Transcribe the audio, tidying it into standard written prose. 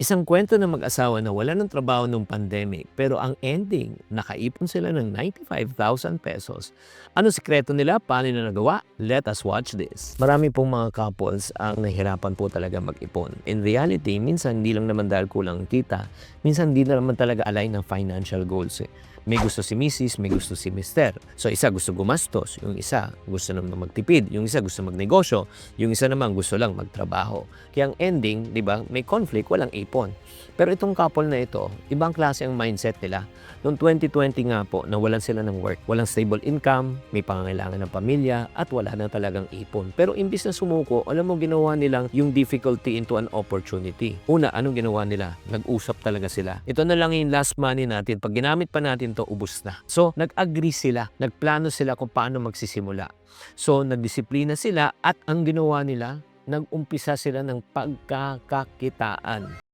Isang kwento ng mag-asawa na wala ng trabaho nung pandemic pero ang ending, nakaipon sila ng 95,000 pesos. Ano sikreto nila? Paano nila nagawa? Let us watch this. Marami pong mga couples ang nahihirapan po talaga mag-ipon. In reality, minsan hindi lang naman dahil kulang kita, minsan hindi na naman talaga align ng financial goals. May gusto si Mrs., may gusto si Mister. So isa gusto gumastos, yung isa gusto naman magtipid, yung isa gusto magnegosyo, yung isa naman gusto lang magtrabaho. Kaya ang ending, di ba, may conflict, walang ipon. Pero itong couple na ito, ibang klase ang mindset nila. Noong 2020 nga po, nawalan sila ng work. Walang stable income, may pangangailangan ng pamilya, at wala na talagang ipon. Pero imbis na sumuko, alam mo ginawa nilang yung difficulty into an opportunity. Una, anong ginawa nila? Nag-usap talaga sila. Ito na lang yung last money natin. Pag ginamit pa natin to, ubus na. So, nag-agree sila. Nagplano sila kung paano magsisimula. So, nagdisiplina sila at ang ginawa nila, nag-umpisa sila ng pagkakakitaan.